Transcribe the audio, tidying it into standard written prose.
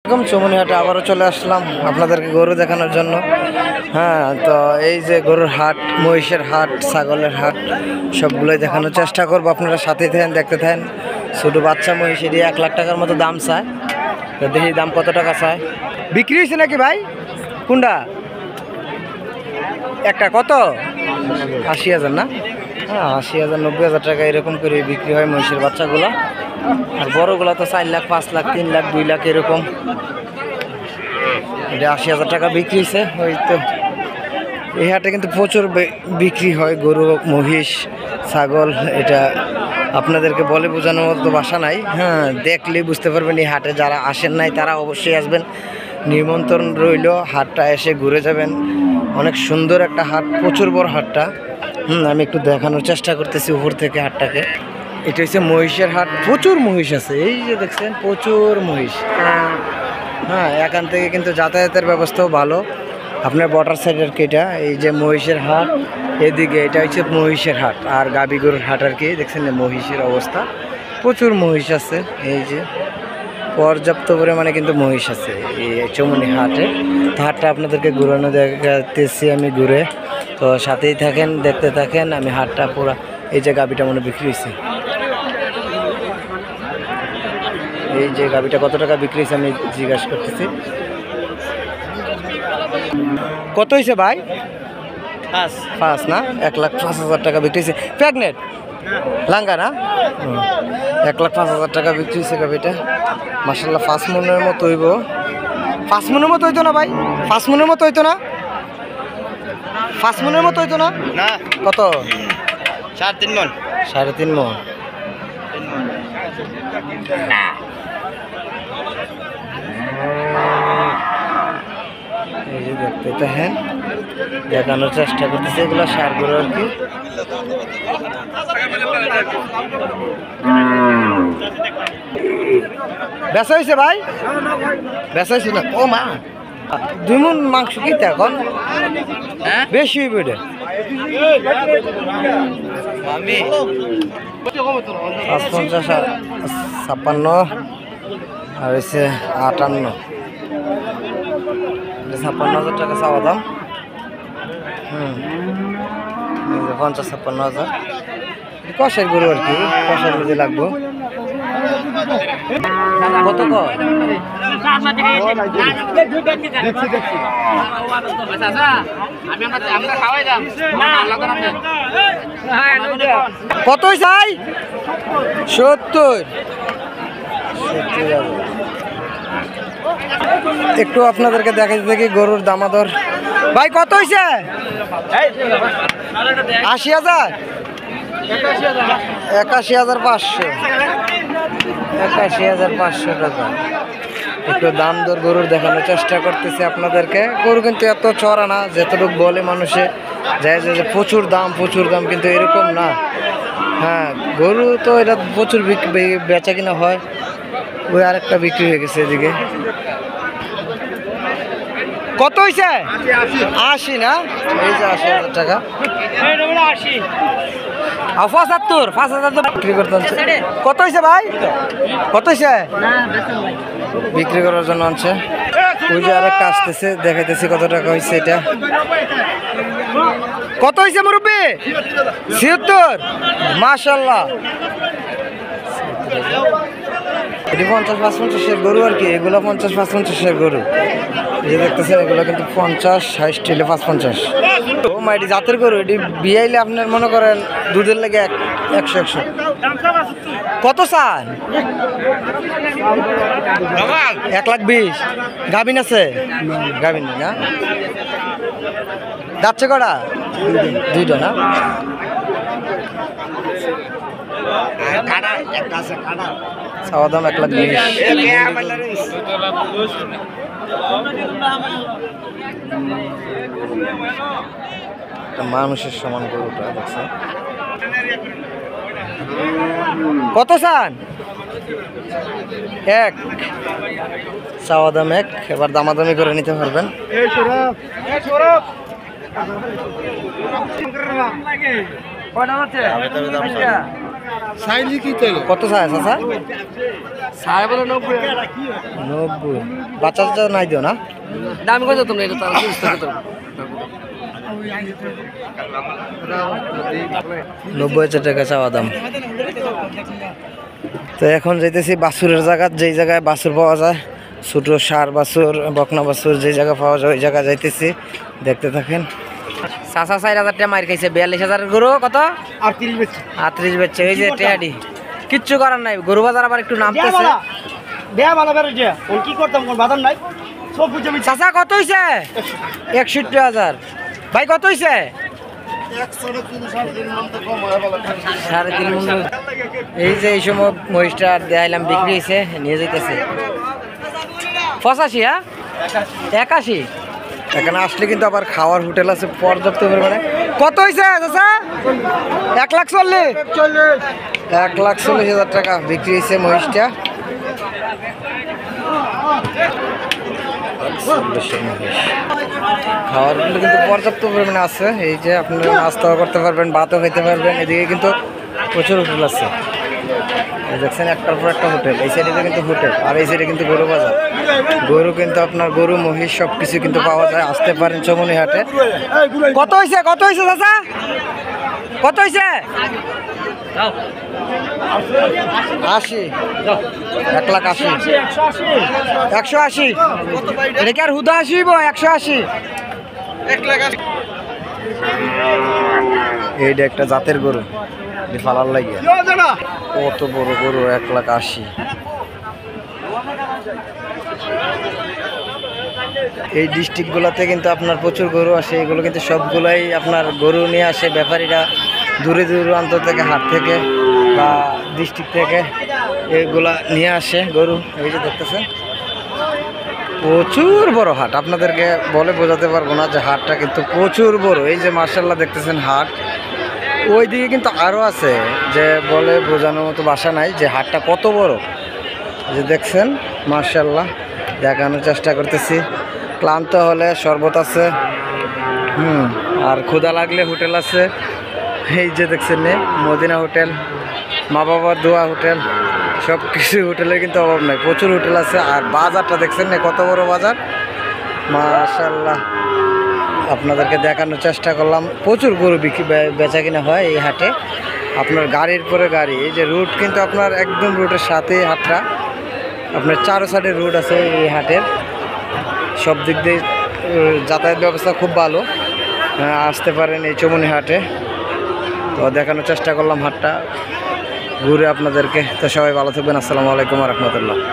চৌমুনিহাটে আবারও চলে আসলাম আপনাদেরকে গরু দেখানোর জন্য। হ্যাঁ, তো এই যে গরুর হাট, মহিষের হাট, ছাগলের হাট সবগুলোই দেখানোর চেষ্টা করবো। আপনারা সাথে থাকেন, দেখতে থাকেন। ছোটো বাচ্চা মহিষেরই 1 লাখ টাকার মতো দাম চায়। তো দেখি দাম কত টাকা চায়। বিক্রি হয়েছে নাকি ভাই? কোনটা একটা কত? 80,000 না? হ্যাঁ, 80,000 90,000 টাকা এরকম করে বিক্রি হয় মহিষের বাচ্চাগুলো। আর বড়গুলো তো 4 লাখ 5 লাখ 3 লাখ 2 লাখ এরকম। এটা 80,000 টাকা বিক্রি হয়েছে। ওই তো এই হাটে কিন্তু প্রচুর বিক্রি হয় গরু, মহিষ, ছাগল। এটা আপনাদেরকে বলে বোঝানোর মতো ভাষা নাই। হ্যাঁ, দেখলেই বুঝতে পারবেন। এই হাটে যারা আসেন নাই তারা অবশ্যই আসবেন, নিমন্ত্রণ রইল। হাটটা এসে ঘুরে যাবেন। অনেক সুন্দর একটা হাট, প্রচুর বড় হাটটা। আমি একটু দেখানোর চেষ্টা করতেছি উপর থেকে হাটটাকে। এটা হচ্ছে মহিষের হাট, প্রচুর মহিষ আছে। এই যে দেখছেন, প্রচুর মহিষ। হ্যাঁ, এখান থেকে কিন্তু যাতায়াতের ব্যবস্থাও ভালো। আপনার বর্ডার সাইডের কি এটা, এই যে মহিষের হাট, এদিকে এটা হচ্ছে মহিষের হাট। আর গাবি গরুর হাট আর কি। দেখছেন মহিষের অবস্থা, প্রচুর মহিষ আছে। এই যে পর্যাপ্ত পরিমাণে কিন্তু মহিষ আছে এই চৌমুনি হাটে। তো হাটটা আপনাদেরকে ঘুরানো দেখাতেছি আমি ঘুরে। তো সাথেই থাকেন, দেখতে থাকেন। আমি হাটটা পুরো, এই যে গাবিটা মনে বিক্রি হয়েছে। এই যে গাবিটা কত টাকা বিক্রি হয়েছে আমি জিজ্ঞাসা করতেছি। কত হয়েছে ভাই? 5 না? 1,05,000 টাকা বিক্রি হয়েছে। প্রেগনেন্ট লাঙ্গা না? 1,05,000 টাকা বিক্রি হয়েছে গাবিটা। মাশাআল্লাহ, 5 মনের মতো হইব। 5 মনের মতো হইতো না ভাই? 5 মনের মতো হইতো না? 5 মনের মতো হইতো না? না। কত? 3.5 মন। 3.5 মন। এই যে দেখতে থাকেন, দেখানোর চেষ্টা করতেছে। এগুলো সার গরু আর কি। বেচা হয়েছে ভাই? বেচা হয়েছে না? ও মা, 2 মন মাংস কিনতে এখন বেশি হইবে এটা। 55 56 আর হচ্ছে 58। 56,000 টাকা চাওয়া দাম। 50-56,000 কষের গরু আর কি। কষার মধ্যে লাগবো। কত কত চাই? 70। একটু আপনাদেরকে দেখাইতে দেখি গরুর দামাদর। ভাই কত হয়েছে? 80,000। 81,500। 81,500 টাকা। একটু দাম দর গরুর দেখানোর চেষ্টা করতেছি আপনাদেরকে। গরু কিন্তু এত চড়া না যতটুকু বলে মানুষে, যায় যে প্রচুর দাম কিন্তু এরকম না। হ্যাঁ, গরু তো এটা প্রচুর বেচা কিনা হয়। ওই আরেকটা বিক্রি হয়ে গেছে এদিকে। কত হয়েছে? 80 না? এই যে 80,000 টাকা। 5,000 বিক্রি করতে হচ্ছে। কত হয়েছে ভাই? কত হয়েছে বিক্রি করার জন্য আনছে? ওই যে আরেকটা আসতেছে, দেখাইতেছি কত টাকা হয়েছে এটা। কত হয়েছে মুরব্বী? 76। মাশাআল্লাহ, এটি 50-55 গরু আর কি। এগুলো 50-55 গরু। এই যে দেখতেছেন, এগুলো কিন্তু 50-60-55। ও মা, এটি জাতের গরু। এটি বিয়াইলে আপনার মনে করেন দুধের লেগে 100-100। কত চান? 1,20,000। গাভিন আছে? গাভিন না? যাচ্ছে কটা? 2টা না? চাওয়া দাম 1,20,000। মানুষের সমান গরুটা দেখছে। কত চান? 1। চাওয়া দাম 1। এবার দামাদামি করে নিতে পারবেন। সাইলি কি তাইলে কত চাই চাচা? সাড়ে বলে 90 90। বাচ্চা টাচ্চা নাই দিও না? দাম কত তোমরা এটা তার কি কত 90,000 টাকা চাওয়া দাম। তো এখন যাইতেছি বাছুরের জায়গা, যেই জায়গায় বাছুর পাওয়া যায়, ছোট ষাঁড় বাছুর, বকনা বাছুর যেই জায়গায় পাওয়া যায় ওই জায়গায় যাইতেছি। দেখতে থাকেন। চাচা 4,000 টাকা মার খাইছে। 42,000 গরু কত? 38 বেচছে। এই যে টেয়াডি কিচ্ছু করার নাই, গরু বাজার আবার একটু নামতেছে। কি করতাম কোন বাদাম নাই সব বুঝে আমি চাচা কত হইছে? 61,000। ভাই কত হইছে? 103 মন তো কম হয় বলা 3.5 মণ। এই যে এই সময় মহিষটা দেখাইলাম বিক্রি হয়েছে, নিয়ে যাইতেছে 85। হ্যাঁ 81। এখানে আসলে কিন্তু আবার খাওয়ার হোটেল আছে পর্যাপ্ত পরিমাণে। কত হয়েছে চাচা? 1,40,000। 1,40,000 টাকা বিক্রি হয়েছে মহিষটা। খাওয়ার হোটেল কিন্তু পর্যাপ্ত পরিমাণে আছে। এই যে আপনারা নাস্তাও করতে পারবেন, ভাতও খেতে পারবেন। এদিকে কিন্তু প্রচুর হোটেল আছে। এই দেখছেন একটার পর একটা হোটেল। এই সাইডে কিন্তু হোটেল, আর এই সাইডে কিন্তু গরু বাজার। গরু কিন্তু আপনার গরু মহিষ সব কিছু কিন্তু পাওয়া যায়। আসতে পারেন চমনি হাটে। কত হয়েছে? কত হয়েছে চাচা? কত হয়েছে? 80। 1,80,000। 180। এটা কি আর হুদা 80? 180। এইটা একটা জাতের গরু, ফালার লাগিয়া। কত বড় গরু? 1,80,000। এই ডিস্ট্রিক্টগুলোতে কিন্তু আপনার প্রচুর গরু আসে। এগুলো কিন্তু সবগুলাই আপনার গরু নিয়ে আসে ব্যাপারীরা দূরে দূরান্ত থেকে, হাট থেকে বা ডিস্ট্রিক্ট থেকে এগুলা নিয়ে আসে গরু। এই যে দেখতেছেন প্রচুর বড় হাট। আপনাদেরকে বলে বোঝাতে পারবো না যে হাটটা কিন্তু প্রচুর বড়। এই যে মার্শাল্লাহ দেখতেছেন হাট, ওই দিকে কিন্তু আরও আছে, যে বলে বোঝানোর মতো ভাষা নাই যে হাটটা কত বড়। যে দেখছেন মার্শাল্লাহ, দেখানোর চেষ্টা করতেছি। ক্লান্ত হলে শরবত আছে, আর ক্ষুধা লাগলে হোটেল আছে। এই যে দেখছেন মদিনা হোটেল, মা বাবার দোয়া হোটেল, সব কিছু হোটেলের কিন্তু অভাব নাই, প্রচুর হোটেল আছে। আর বাজারটা দেখছেন না কত বড় বাজার, মাশাআল্লাহ। আপনাদেরকে দেখানোর চেষ্টা করলাম। প্রচুর গরু বিক্রি বেচা কিনা হয় এই হাটে। আপনার গাড়ির পরে গাড়ি। এই যে রুট কিন্তু আপনার একদম রুটের সাথে হাটটা, আপনার 4 সাইডের রুট আছে এই হাটের। সব দিক দিয়ে যাতায়াত ব্যবস্থা খুব ভালো। আসতে পারেন এই চমনি হাটে। তো দেখানোর চেষ্টা করলাম হাটটা ঘুরে আপনাদেরকে। তো সবাই ভালো থাকবেন। আসসালামু আলাইকুম ওয়া রাহমাতুল্লাহ।